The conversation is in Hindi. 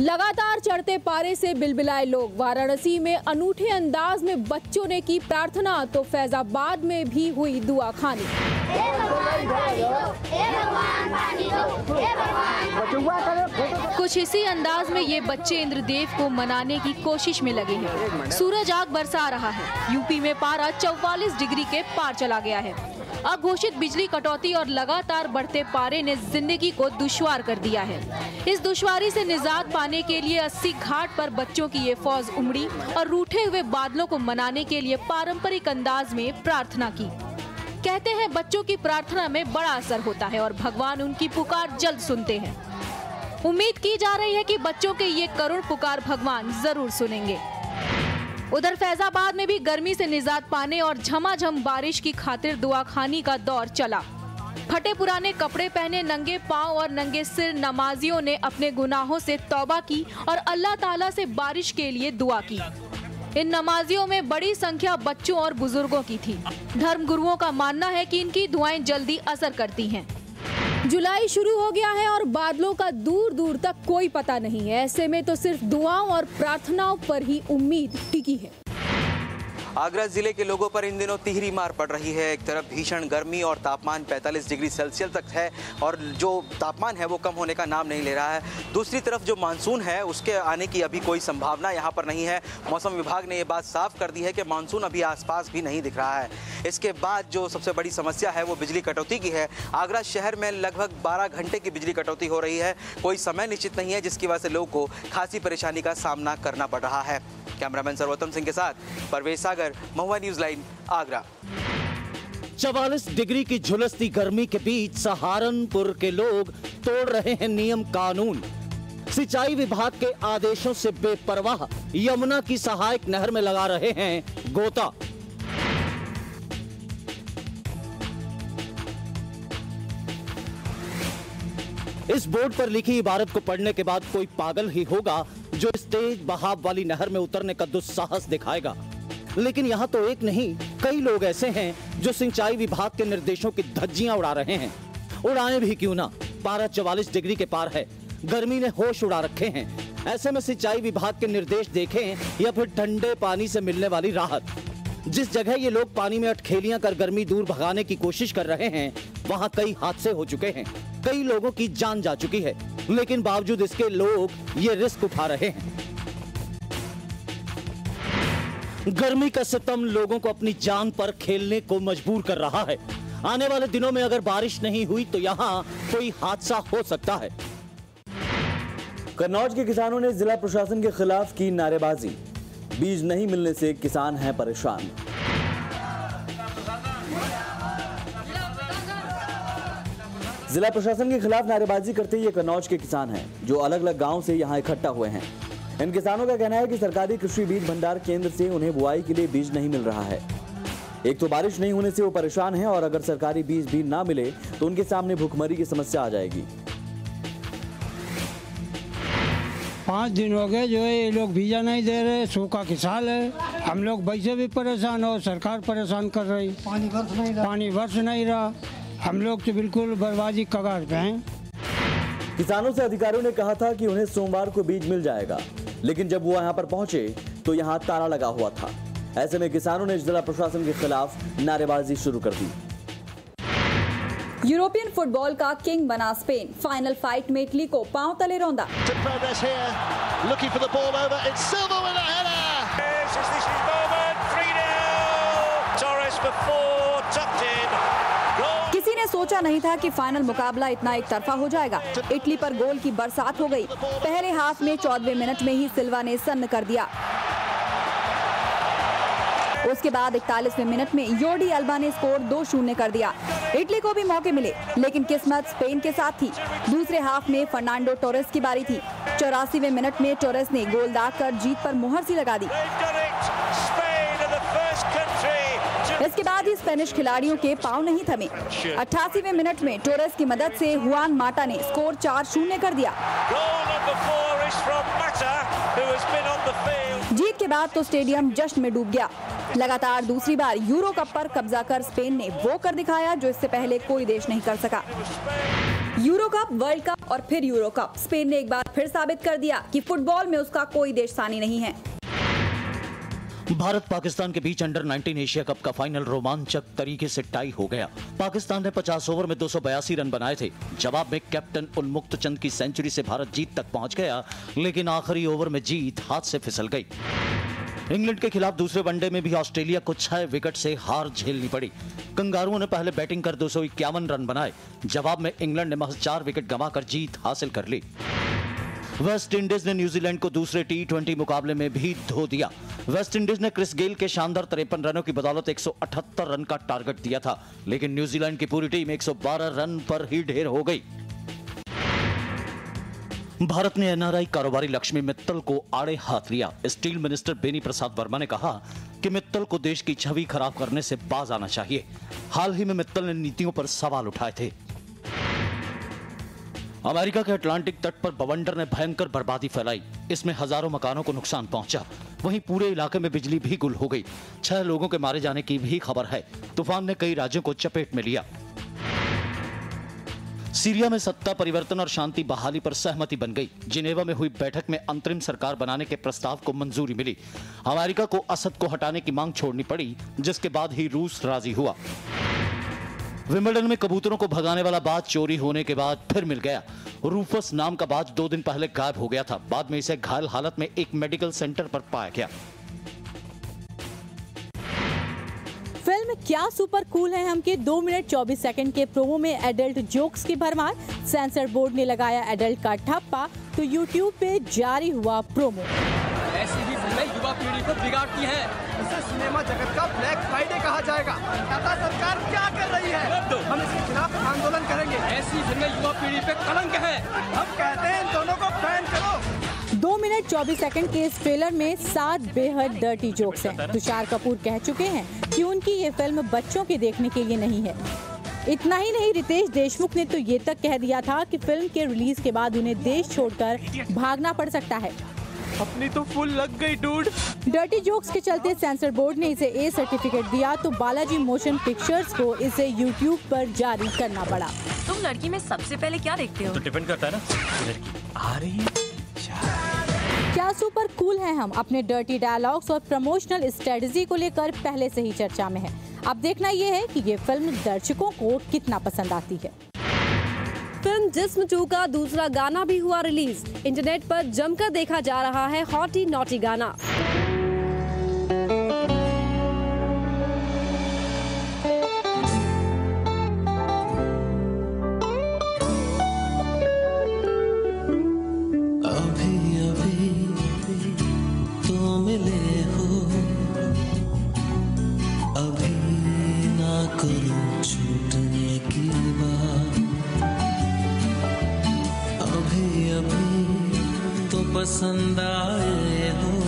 लगातार चढ़ते पारे से बिलबिलाए लोग। वाराणसी में अनूठे अंदाज में बच्चों ने की प्रार्थना तो फैजाबाद में भी हुई दुआ खानी। कुछ इसी अंदाज में ये बच्चे इंद्रदेव को मनाने की कोशिश में लगे हैं। सूरज आग बरसा रहा है। यूपी में पारा 44 डिग्री के पार चला गया है। अघोषित बिजली कटौती और लगातार बढ़ते पारे ने जिंदगी को दुश्वार कर दिया है। इस दुश्वारी से निजात पाने के लिए 80 घाट पर बच्चों की ये फौज उमड़ी और रूठे हुए बादलों को मनाने के लिए पारंपरिक अंदाज में प्रार्थना की। कहते हैं बच्चों की प्रार्थना में बड़ा असर होता है और भगवान उनकी पुकार जल्द सुनते हैं। उम्मीद की जा रही है कि बच्चों के ये करुण पुकार भगवान जरूर सुनेंगे। उधर फैजाबाद में भी गर्मी से निजात पाने और झमाझम बारिश की खातिर दुआखानी का दौर चला। फटे पुराने कपड़े पहने नंगे पांव और नंगे सिर नमाजियों ने अपने गुनाहों से तौबा की और अल्लाह ताला से बारिश के लिए दुआ की। इन नमाजियों में बड़ी संख्या बच्चों और बुजुर्गों की थी। धर्म गुरुओं का मानना है कि इनकी दुआएं जल्दी असर करती हैं। जुलाई शुरू हो गया है और बादलों का दूर दूर तक कोई पता नहीं है। ऐसे में तो सिर्फ दुआओं और प्रार्थनाओं पर ही उम्मीद टिकी है। आगरा जिले के लोगों पर इन दिनों तिहरी मार पड़ रही है। एक तरफ भीषण गर्मी और तापमान 45 डिग्री सेल्सियस तक है और जो तापमान है वो कम होने का नाम नहीं ले रहा है। दूसरी तरफ जो मानसून है उसके आने की अभी कोई संभावना यहाँ पर नहीं है। मौसम विभाग ने ये बात साफ कर दी है कि मानसून अभी आसपास भी नहीं दिख रहा है। इसके बाद जो सबसे बड़ी समस्या है वो बिजली कटौती की है। आगरा शहर में लगभग 12 घंटे की बिजली कटौती हो रही है। कोई समय निश्चित नहीं है, जिसकी वजह से लोगों को खासी परेशानी का सामना करना पड़ रहा है। कैमरामैन सर्वोत्तम सिंह के साथ परवेज सागर, महुआ न्यूज लाइन, आगरा। 44 डिग्री की झुलसती गर्मी के बीच सहारनपुर के लोग तोड़ रहे हैं नियम कानून। सिंचाई विभाग के आदेशों से बेपरवाह यमुना की सहायक नहर में लगा रहे हैं गोता। इस बोर्ड पर लिखी इबारत को पढ़ने के बाद कोई पागल ही होगा जो इस तेज बहाव वाली नहर में उतरने का दुस्साहस दिखाएगा। लेकिन यहाँ तो एक नहीं, कई लोग ऐसे हैं जो सिंचाई विभाग के निर्देशों की धज्जियां उड़ा रहे हैं। उड़ाएं भी क्यों ना, पारा 44 डिग्री के पार है। गर्मी ने होश उड़ा रखे हैं। ऐसे में सिंचाई विभाग के निर्देश देखें या फिर ठंडे पानी से मिलने वाली राहत। जिस जगह ये लोग पानी में अटखेलियां कर गर्मी दूर भगाने की कोशिश कर रहे हैं, वहाँ कई हादसे हो चुके हैं। कई लोगों की जान जा चुकी है, लेकिन बावजूद इसके लोग ये रिस्क उठा रहे हैं। गर्मी का सितम लोगों को अपनी जान पर खेलने को मजबूर कर रहा है। आने वाले दिनों में अगर बारिश नहीं हुई तो यहाँ कोई हादसा हो सकता है। कन्नौज के किसानों ने जिला प्रशासन के खिलाफ की नारेबाजी। बीज नहीं मिलने से किसान हैं परेशान। जिला प्रशासन के खिलाफ नारेबाजी करते ये कन्नौज के किसान हैं जो अलग अलग गांव से यहां इकट्ठा हुए हैं। इन किसानों का कहना है कि सरकारी कृषि बीज भंडार केंद्र से उन्हें बुआई के लिए बीज नहीं मिल रहा है। एक तो बारिश नहीं होने से वो परेशान हैं और अगर सरकारी बीज भी ना मिले तो उनके सामने भूखमरी की समस्या आ जाएगी। 5 दिन हो गए जो है ये लोग बीजा नहीं दे रहे, सूखा की साल है। हम लोग वैसे भी परेशान हो, सरकार परेशान कर रही। पानी वर्ष नहीं रहा। हम लोग तो बिल्कुल बर्बादी कगार पे हैं। किसानों से अधिकारियों ने कहा था कि उन्हें सोमवार को बीज मिल जाएगा, लेकिन जब वो यहाँ पर पहुंचे तो यहाँ ताला लगा हुआ था। ऐसे में किसानों ने जिला प्रशासन के खिलाफ नारेबाजी शुरू कर दी। यूरोपियन फुटबॉल का किंग बना स्पेन। फाइनल फाइट में इटली को पांव तले रौंदा। किसी ने सोचा नहीं था कि फाइनल मुकाबला इतना एक तरफा हो जाएगा। इटली पर गोल की बरसात हो गई। पहले हाफ में 14वें मिनट में ही सिल्वा ने सन्न कर दिया। उसके बाद 41वें मिनट में योर्डी अल्बा ने स्कोर 2-0 कर दिया। इटली को भी मौके मिले, लेकिन किस्मत स्पेन के साथ थी। दूसरे हाफ में फर्नांडो टोरेस की बारी थी। 84वें मिनट में टोरेस ने गोल दागकर जीत पर मुहर सी लगा दी। इसके बाद ही स्पेनिश खिलाड़ियों के पांव नहीं थमे। 88वें मिनट में टोरेस की मदद से हुआन माटा ने स्कोर 4-0 कर दिया। जीत के बाद तो स्टेडियम जश्न में डूब गया। लगातार दूसरी बार यूरो कप पर कब्जा कर स्पेन ने वो कर दिखाया जो इससे पहले कोई देश नहीं कर सका। यूरो कप, वर्ल्ड कप और फिर यूरो कप, स्पेन ने एक बार फिर साबित कर दिया कि फुटबॉल में उसका कोई देश सानी नहीं है। भारत पाकिस्तान के बीच अंडर 19 एशिया कप का फाइनल रोमांचक तरीके से टाई हो गया। पाकिस्तान ने 50 ओवर में 282 रन बनाए थे। जवाब में कैप्टन उन्मुक्त चंद की सेंचुरी से भारत जीत तक पहुंच गया, लेकिन आखिरी ओवर में जीत हाथ से फिसल गई। इंग्लैंड के खिलाफ दूसरे वनडे में भी ऑस्ट्रेलिया को 6 विकेट से हार झेलनी पड़ी। कंगारुओं ने पहले बैटिंग कर 251 रन बनाए। जवाब में इंग्लैंड ने महज 4 विकेट गंवाकर जीत हासिल कर ली। वेस्ट इंडीज ने न्यूजीलैंड को दूसरे T20 मुकाबले में भी धो दिया। वेस्ट इंडीज ने क्रिस गेल के शानदार 53 रनों की बदौलत 178 रन का टारगेट दिया था, लेकिन न्यूजीलैंड की पूरी टीम 112 रन पर ही ढेर हो गई। भारत ने NRI कारोबारी लक्ष्मी मित्तल को आड़े हाथ लिया। स्टील मिनिस्टर बेनी प्रसाद वर्मा ने कहा कि मित्तल को देश की छवि खराब करने से बाज आना चाहिए। हाल ही में मित्तल ने नीतियों पर सवाल उठाए थे। अमेरिका के अटलांटिक तट पर बवंडर ने भयंकर बर्बादी फैलाई। इसमें हजारों मकानों को नुकसान पहुंचा। वहीं पूरे इलाके में बिजली भी गुल हो गई। 6 लोगों के मारे जाने की भी खबर है। तूफान ने कई राज्यों को चपेट में लिया। सीरिया में सत्ता परिवर्तन और शांति बहाली पर सहमति बन गई। जिनेवा में हुई बैठक में अंतरिम सरकार बनाने के प्रस्ताव को मंजूरी मिली। अमेरिका को असद को हटाने की मांग छोड़नी पड़ी, जिसके बाद ही रूस राजी हुआ। विंबलडन में कबूतरों को भगाने वाला बाज चोरी होने के बाद फिर मिल गया। रूफस नाम का बाज 2 दिन पहले गायब हो गया था। बाद में इसे घायल हालत में एक मेडिकल सेंटर पर पाया गया। फिल्म क्या सुपर कूल है हम के 2 मिनट 24 सेकंड के प्रोमो में एडल्ट जोक्स की भरमार। सेंसर बोर्ड ने लगाया एडल्ट का ठप्पा, तो यूट्यूब पे जारी हुआ प्रोमो। ऐसी ही फिल्में युवा पीढ़ी को बिगाड़ती हैं। इसे सिनेमा जगत का ब्लैक फ्राइडे कहा जाएगा। टाटा सरकार क्या कर रही है? हम इसके खिलाफ आंदोलन करेंगे। ऐसी फिल्में युवा पीढ़ी पे कलंक है। हम कहते हैं इन दोनों को बैन करो। 2 मिनट 24 सेकंड के इस ट्रेलर में 7 बेहद डर्टी जोक्स हैं। तुषार कपूर कह चुके हैं कि उनकी ये फिल्म बच्चों के देखने के लिए नहीं है। इतना ही नहीं, रितेश देशमुख ने तो ये तक कह दिया था कि फिल्म के रिलीज के बाद उन्हें देश छोड़कर भागना पड़ सकता है। अपनी तो फुल लग गई डूड। डर्टी जोक्स के चलते सेंसर बोर्ड ने इसे A सर्टिफिकेट दिया, तो बालाजी मोशन पिक्चर्स को इसे YouTube पर जारी करना पड़ा। तुम लड़की में सबसे पहले क्या देखते हो? तो डिपेंड करता है ना, लड़की आ रही है। क्या सुपर कूल है हम अपने डर्टी डायलॉग्स और प्रमोशनल स्ट्रेटजी को लेकर पहले से ही चर्चा में है। अब देखना ये है कि ये फिल्म दर्शकों को कितना पसंद आती है। फिल्म जिस्म 2 का दूसरा गाना भी हुआ रिलीज। इंटरनेट पर जमकर देखा जा रहा है हॉटी नॉटी गाना। पसंद आए हो